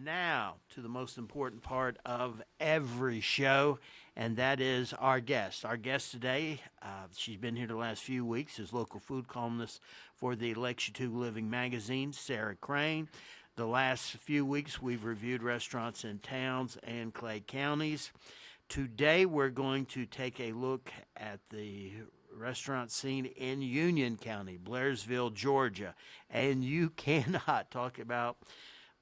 Now to the most important part of every show, and that is our guest. Our guest today, she's been here the last few weeks, is local food columnist for the Lake Chatuge Living magazine, Sarah Crain. The last few weeks, we've reviewed restaurants in towns and Clay counties. Today, we're going to take a look at the restaurant scene in Union County, Blairsville, Georgia. And you cannot talk about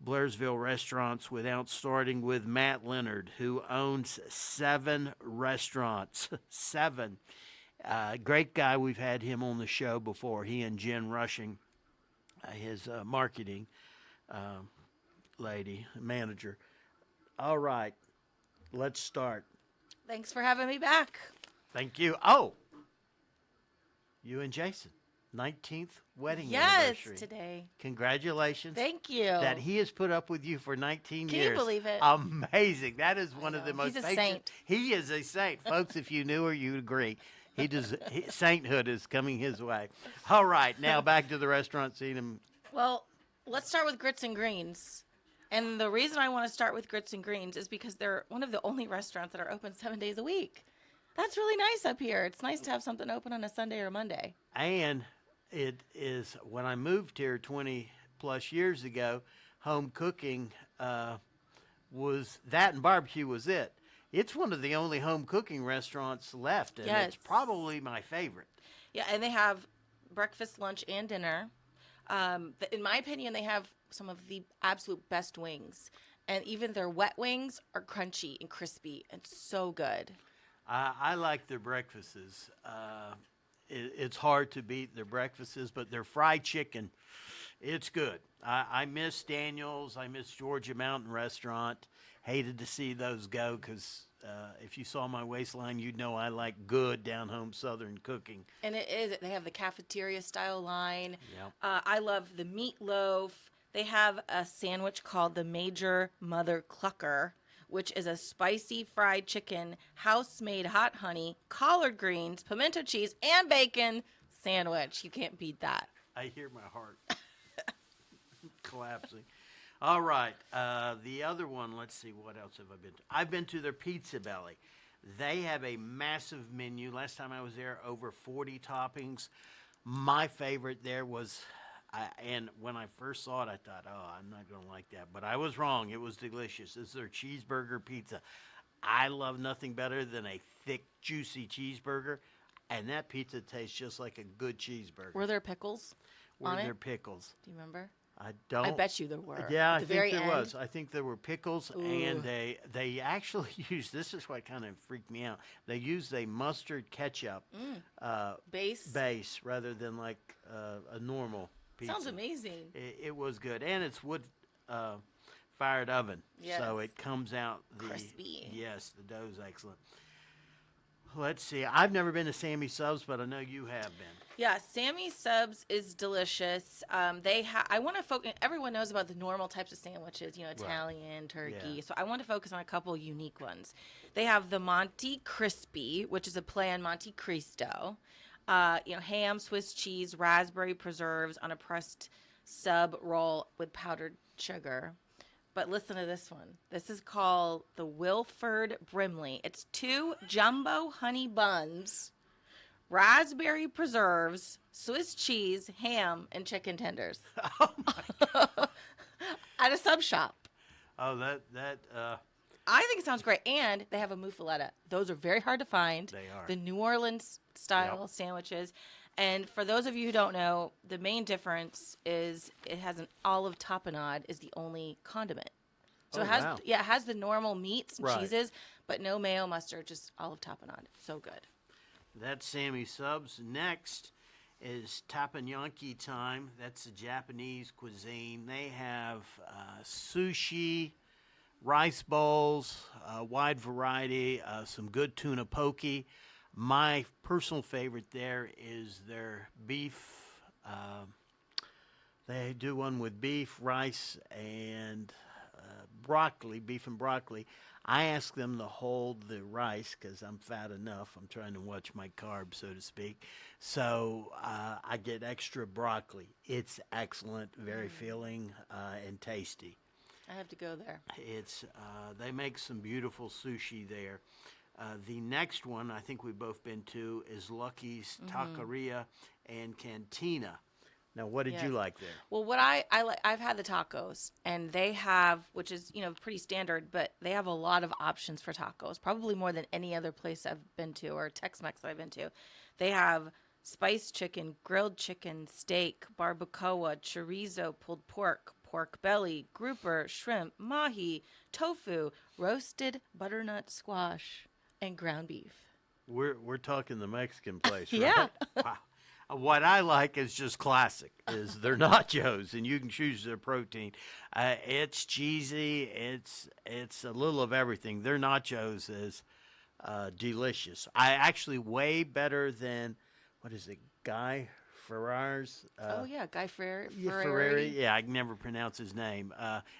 Blairsville restaurants without starting with Matt Leonard, who owns 7 restaurants. 7. Great guy. We've had him on the show before. He and Jen Rushing, his marketing manager. All right, let's start. Thanks for having me back. Thank you. Oh, you and Jason. 19th wedding anniversary. Yes, today. Congratulations. Thank you. That he has put up with you for 19 years. Can you believe it? Amazing. That is one of the most... He's a saint. He is a saint. Folks, if you knew her, you'd agree. Sainthood is coming his way. All right, now back to the restaurant scene. Well, let's start with Grits and Greens. And the reason I want to start with Grits and Greens is because they're one of the only restaurants that are open 7 days a week. That's really nice up here. It's nice to have something open on a Sunday or Monday. And it is, when I moved here 20 plus years ago, home cooking was that, and barbecue was it. It's one of the only home cooking restaurants left, and Yes. it's probably my favorite. Yeah, and they have breakfast, lunch, and dinner. In my opinion, they have some of the absolute best wings. And even their wet wings are crunchy and crispy and so good. I like their breakfasts. It's hard to beat their breakfasts, but their fried chicken, it's good. I miss Daniel's. I miss Georgia Mountain Restaurant. Hated to see those go because if you saw my waistline, you'd know I like good down-home Southern cooking. And they have the cafeteria-style line. Yep. I love the meatloaf. They have a sandwich called the Major Mother Clucker, which is a spicy fried chicken, house-made hot honey, collard greens, pimento cheese, and bacon sandwich. You can't beat that. I hear my heart collapsing. All right. The other one, let's see, what else have I been to? I've been to their Pizza Belly. They have a massive menu. Last time I was there, over 40 toppings. My favorite there was... and when I first saw it, I thought, oh, I'm not going to like that. But I was wrong. It was delicious. It's their cheeseburger pizza. I love nothing better than a thick, juicy cheeseburger. And that pizza tastes just like a good cheeseburger. Were there pickles on Were it? there pickles? Do you remember? I don't. I bet you there were. Yeah, At I the think very there end. was. I think there were pickles, Ooh. and they actually used, this is what kind of freaked me out, they used a mustard ketchup base rather than like a normal pizza. Sounds amazing. It was good, and it's wood fired oven, Yes. so it comes out Crispy. Yes, the dough's excellent. Let's see. I've never been to Sammy Subs, but I know you have been. Yeah, Sammy Subs is delicious. I want to focus. Everyone knows about the normal types of sandwiches, Italian, turkey. Yeah. So I want to focus on a couple unique ones. They have the Monte Crispy, which is a play on Monte Cristo. Ham, Swiss cheese, raspberry preserves on a pressed sub roll with powdered sugar. But listen to this one. This is called the Wilford Brimley. It's 2 jumbo honey buns, raspberry preserves, Swiss cheese, ham, and chicken tenders. Oh, my God. At a sub shop. Oh, that I think it sounds great. And they have a muffaletta. Those are very hard to find. They are. The New Orleans style Yep. sandwiches. And for those of you who don't know, the main difference is it has an olive tapenade is the only condiment. So Oh, it has wow. it has the normal meats and Right. cheeses, but no mayo, mustard, just olive tapenade. So good. That's Sammy Subs. Next is teppanyaki time. That's the Japanese cuisine. They have sushi, rice bowls, a wide variety, some good tuna poke. My personal favorite there is their beef. They do one with beef, rice, and broccoli, beef and broccoli. I ask them to hold the rice because I'm fat enough. I'm trying to watch my carbs, so to speak. So I get extra broccoli. It's excellent, very filling, and tasty. I have to go there. It's they make some beautiful sushi there. The next one I think we've both been to is Lucky's Taqueria and Cantina. Now, what did you Yes. like there? Well, what I like, I've had the tacos, and they have, which is pretty standard, but they have a lot of options for tacos, probably more than any other place I've been to or Tex-Mex that I've been to. They have spiced chicken, grilled chicken, steak, barbacoa, chorizo, pulled pork, pork belly, grouper, shrimp, mahi, tofu, roasted butternut squash, and ground beef. We're talking the Mexican place, right? Yeah. Wow. What I like is just classic. Is they're nachos, and you can choose their protein. It's cheesy. It's a little of everything. Their nachos is delicious. I actually way better than what is it, Guy Ferrar's? Oh yeah, Guy Ferrari. Ferrari. Yeah, I can never pronounce his name.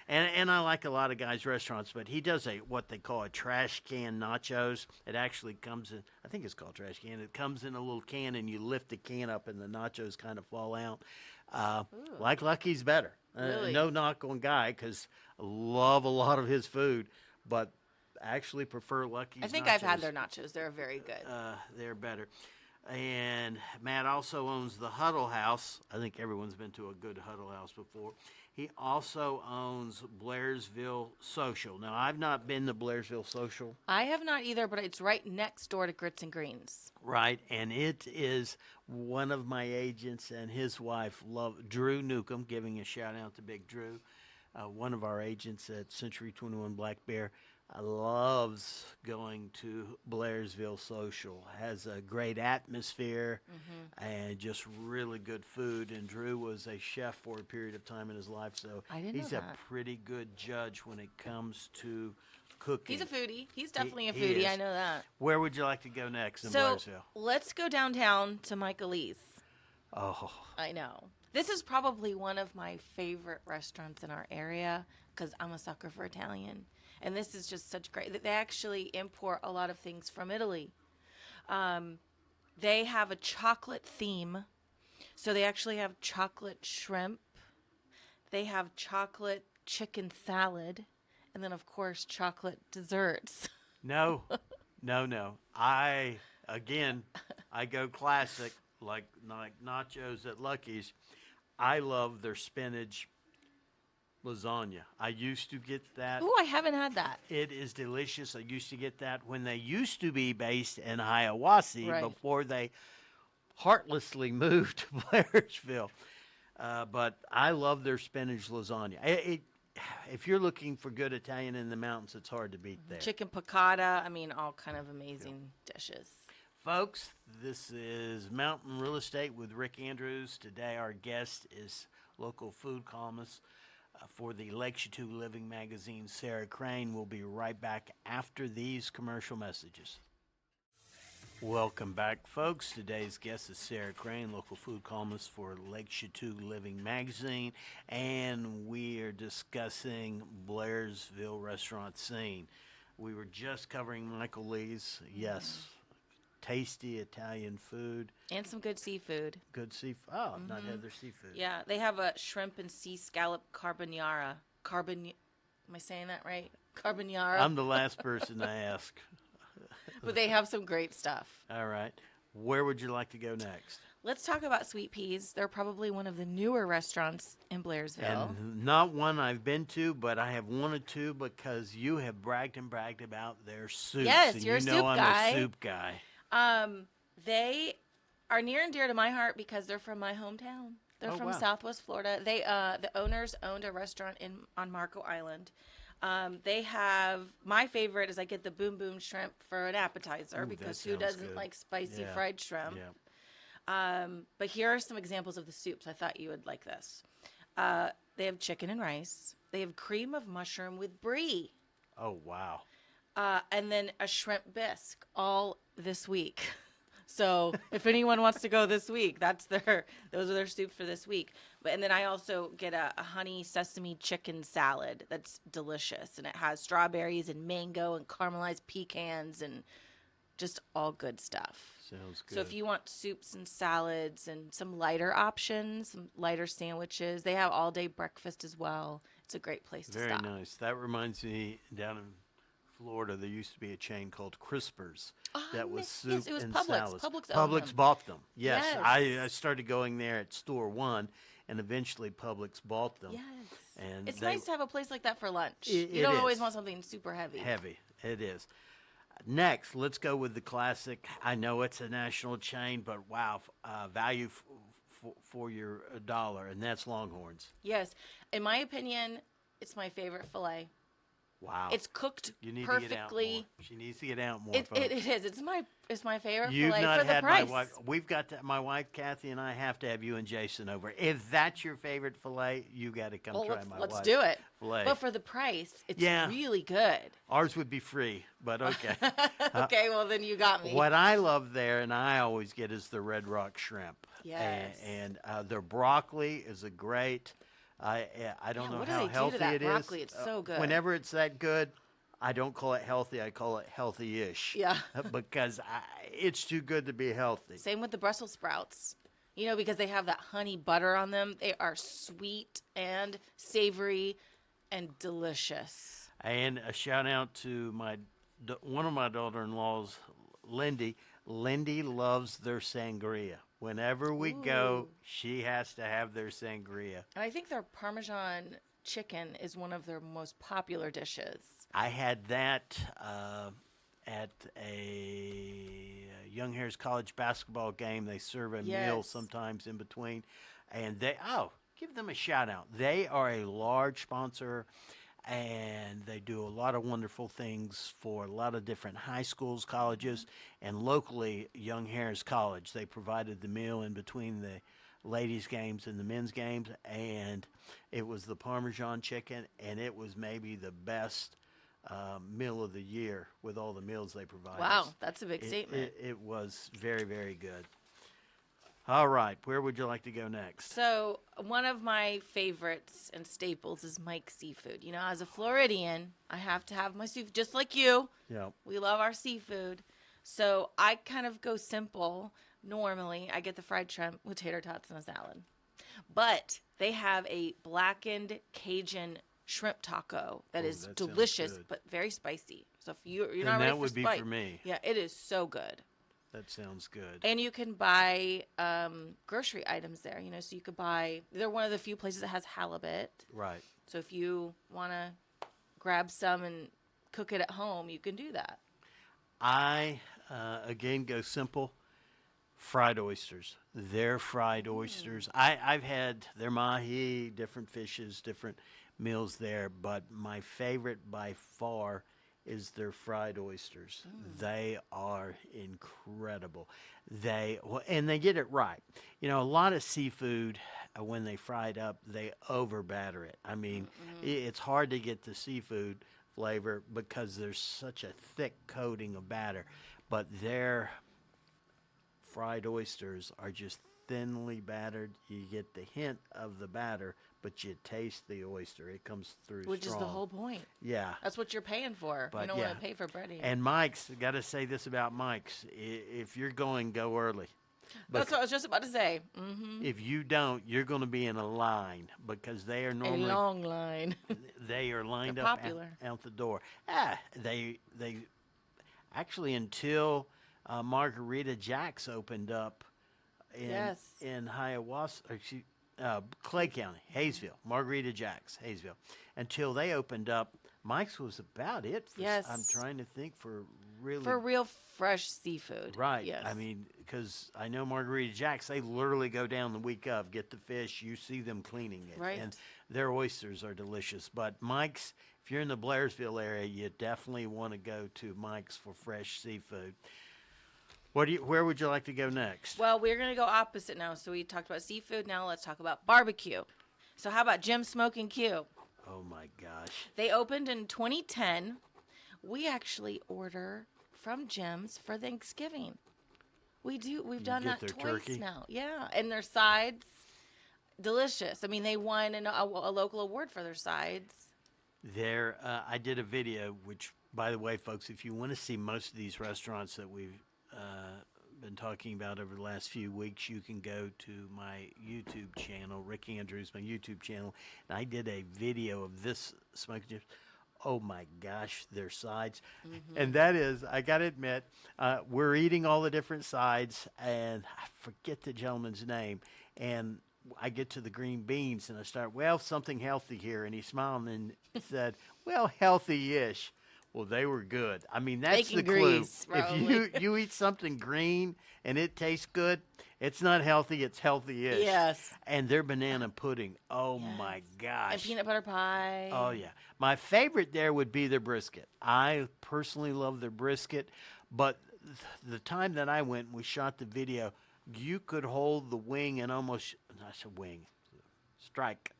And I like a lot of guys' restaurants, but he does what they call a trash can nachos. It actually comes in, I think it's called trash can. It comes in a little can, and you lift the can up, and the nachos kind of fall out. Like Lucky's better. Really? No knock on Guy, because I love a lot of his food, but actually prefer Lucky's. I think I've had their nachos. They're very good. They're better. And Matt also owns the Huddle House. I think everyone's been to a good Huddle House before. He also owns Blairsville Social. Now, I've not been to Blairsville Social. I have not either, but it's right next door to Grits and Greens. Right, and it is one of my agents and his wife, Drew Newcomb, giving a shout out to Big Drew, one of our agents at Century 21 Black Bear. Loves going to Blairsville Social. Has a great atmosphere and just really good food. And Drew was a chef for a period of time in his life, so I didn't know he's that. a pretty good judge when it comes to cooking. He's a foodie. He's definitely a He foodie. is. I know that. Where would you like to go next in So Blairsville? let's go downtown to Michael Lee's. Oh, I know. This is probably one of my favorite restaurants in our area because I'm a sucker for Italian. And this is just such great. They actually import a lot of things from Italy. They have a chocolate theme. So they actually have chocolate shrimp. They have chocolate chicken salad. And then, of course, chocolate desserts. no. I go classic, like nachos at Lucky's. I love their spinach lasagna. I used to get that. Ooh, I haven't had that. It is delicious. I used to get that when they used to be based in Hiawassee Right. before they heartlessly moved to Blairsville. But I love their spinach lasagna. If you're looking for good Italian in the mountains, it's hard to beat there. Chicken piccata. I mean, all kind of amazing dishes. Folks, this is Mountain Real Estate with Rick Andrews. Today our guest is local food columnist for the Lake Chatuge Living magazine, Sarah Crain. We'll be right back after these commercial messages. Welcome back, folks. Today's guest is Sarah Crain, local food columnist for Lake Chatuge Living magazine, and we are discussing Blairsville restaurant scene. We were just covering Michael Lee's. Yes, tasty Italian food. And some good seafood. Good seafood. Oh, I've not had their seafood. Yeah, they have a shrimp and sea scallop carbonara. Am I saying that right? Carbonara. I'm the last person to ask. But they have some great stuff. All right. Where would you like to go next? Let's talk about Sweet Peas. They're probably one of the newer restaurants in Blairsville. And not one I've been to, but I have wanted to because you have bragged about their soups. Yes, and you're a you know soup I'm guy. a soup guy. They are near and dear to my heart because they're from my hometown. They're Oh, from wow. Southwest Florida. They the owners owned a restaurant on Marco Island. They have, my favorite is I get the boom boom shrimp for an appetizer Ooh, because that who sounds doesn't good. like spicy Yeah. fried shrimp? Yeah. But here are some examples of the soups. I thought you would like this. They have chicken and rice. They have cream of mushroom with brie. Oh, wow. And then a shrimp bisque all this week. So if anyone wants to go this week, those are their soups for this week. And then I also get a honey sesame chicken salad that's delicious, and it has strawberries and mango and caramelized pecans and just all good stuff. Sounds good. So if you want soups and salads and some lighter options, some lighter sandwiches, they have all day breakfast as well. It's a great place to Very stop. nice. That reminds me, down in Florida, there used to be a chain called Crispers that was soup yes, it was and Publix. salads. Publix owned Publix them. bought them. Yes, Yes. I started going there at store one, and eventually Publix bought them. Yes. And It's they, nice to have a place like that for lunch. It- You it don't always is. want something super heavy. heavy. It is. Next, let's go with the classic. I know it's a national chain, but wow, value for your dollar, and that's Longhorns. Yes. In my opinion, it's my favorite filet. Wow. It's cooked You need to get out more. perfectly. She needs to get out more, It folks. is. It's my favorite You've filet not for the had price. my wife. We've got to, my wife Kathy and I have to have you and Jason over. If that's your favorite fillet, you got to come Well, try my let's wife's do it. fillet. But for the price, it's Yeah. really good. Ours would be free, but okay. Okay, well then you got me. What I love there, and I always get, is the Red Rock shrimp. Yes. And their broccoli is a great. I don't Yeah, know what do how they do to healthy that it is. broccoli? It's so good. Whenever it's that good, I don't call it healthy. I call it healthy-ish. Yeah. Because it's too good to be healthy. Same with the Brussels sprouts. You know, because they have that honey butter on them. They are sweet and savory and delicious. And a shout out to one of my daughter-in-laws, Lindy. Lindy loves their sangria. Whenever we go, Ooh. she has to have their sangria. And I think their Parmesan chicken is one of their most popular dishes. I had that at a Young Harris College basketball game. They serve a meal Yes. sometimes in between. And give them a shout out. They are a large sponsor, and they do a lot of wonderful things for a lot of different high schools, colleges, and locally, Young Harris College. They provided the meal in between the ladies' games and the men's games, and it was the Parmesan chicken, and it was maybe the best meal of the year with all the meals they provided. Wow, that's a big statement. It was very, very good. All right, where would you like to go next? So one of my favorites and staples is Mike's Seafood. You know, as a Floridian, I have to have my seafood, just like you. Yeah. We love our seafood. So I kind of go simple. Normally, I get the fried shrimp with tater tots and a salad. But they have a blackened Cajun shrimp taco that is that sounds delicious, good. but very spicy. So if you're Then not ready that for would be spice, for me. yeah, it is so good. That sounds good. And you can buy grocery items there. You know, so you could buy. They're one of the few places that has halibut. Right. So if you want to grab some and cook it at home, you can do that. I, again, go simple. Fried oysters. Their fried oysters. I've had their mahi, different fishes, different meals there, but my favorite by far is their fried oysters. They are incredible. And they get it right. You know, a lot of seafood, when they fry it up, they over batter it. I mean, it's hard to get the seafood flavor because there's such a thick coating of batter. But their fried oysters are just thinly battered. You get the hint of the batter, but you taste the oyster. It comes through Which strong. is the whole point. Yeah. That's what you're paying for. But You don't yeah. want to pay for breading. And Mike's, got to say this about Mike's. If you're going, go early. That's what I was just about to say. Mm-hmm. If you don't, you're going to be in a line because they are A normally long line. they are lined They're up popular. out the door. They actually until Margarita Jack's opened up in Hiawassee, Clay County, Hayesville, Margarita Jack's, Hayesville. Until they opened up, Mike's was about it. I'm trying to think for really. For real fresh seafood. Right. Yes. I mean, because I know Margarita Jack's, they literally go down the week of, get the fish, you see them cleaning it. Right. And their oysters are delicious. But Mike's, if you're in the Blairsville area, you definitely want to go to Mike's for fresh seafood. Where would you like to go next? Well, we're going to go opposite now. So we talked about seafood. Now let's talk about barbecue. So how about Jim's Smoking Q? Oh, my gosh. They opened in 2010. We actually order from Jim's for Thanksgiving. We've done get that their twice turkey? now. Yeah, and their sides, delicious. I mean, they won a local award for their sides. I did a video, which, by the way, folks, if you want to see most of these restaurants that we've been talking about over the last few weeks, you can go to my YouTube channel, Rick Andrews, my YouTube channel, and I did a video of this smoking chips. Oh my gosh, their sides. And that is, I got to admit, we're eating all the different sides, and I forget the gentleman's name. And I get to the green beans, and I start, well, something healthy here. And he smiled and said, well, healthy-ish. Well, they were good. I mean, that's Bacon the clue. grease, If probably. you eat something green and it tastes good, it's not healthy, it's healthy-ish. Yes. And their banana pudding, oh my Yes. gosh. And peanut butter pie. Oh, yeah. My favorite there would be their brisket. I personally love their brisket, but the time that I went and we shot the video, you could hold the wing and almost, I said wing, strike.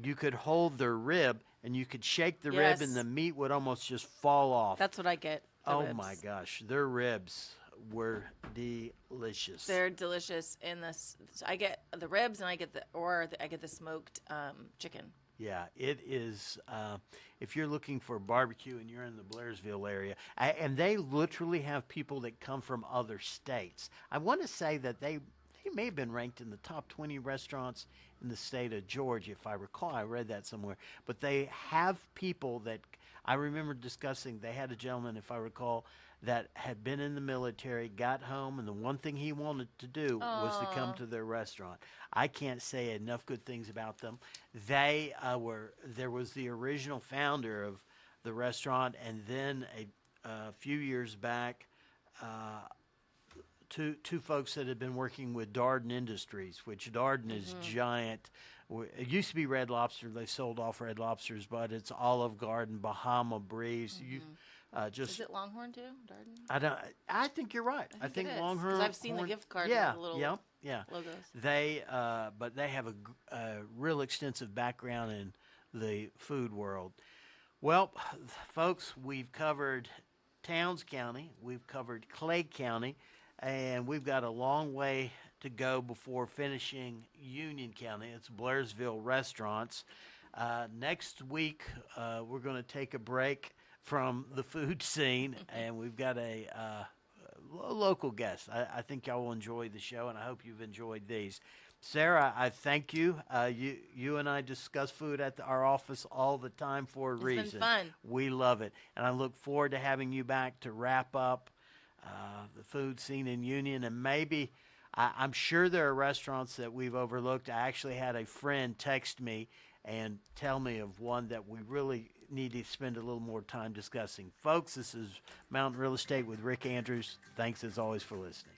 You could hold their rib and you could shake the rib Yes. and the meat would almost just fall off. That's what I get. The Oh ribs. my gosh, their ribs were delicious. They're delicious in this. I get the ribs and I get the smoked chicken. Yeah, it is. If you're looking for barbecue and you're in the Blairsville area, and they literally have people that come from other states. I want to say that they may have been ranked in the top 20 restaurants in the state of Georgia, if I recall. I read that somewhere. But they have people that I remember discussing. They had a gentleman, if I recall, that had been in the military, got home, and the one thing he wanted to do was to come to their restaurant. I can't say enough good things about them. There was the original founder of the restaurant, and then a few years back, two folks that had been working with Darden Industries, which Darden is giant. It used to be Red Lobster. They sold off Red Lobsters, but it's Olive Garden, Bahama Breeze. Is it Longhorn too, Darden? I think you're right. I think it is, Longhorn. 'cause I've seen the gift card with Yeah, the little yeah. logos. But they have a real extensive background in the food world. Well, folks, we've covered Towns County, we've covered Clay County, and we've got a long way to go before finishing Union County. It's Blairsville restaurants. Next week, we're going to take a break from the food scene, and we've got a local guest. I think y'all will enjoy the show, and I hope you've enjoyed these. Sarah, I thank you. You and I discuss food at our office all the time for a reason. It's been fun. We love it, and I look forward to having you back to wrap up the food scene in Union, and maybe I'm sure there are restaurants that we've overlooked. I actually had a friend text me and tell me of one that we really need to spend a little more time discussing. Folks, this is Mountain Real Estate with Rick Andrews. Thanks as always for listening.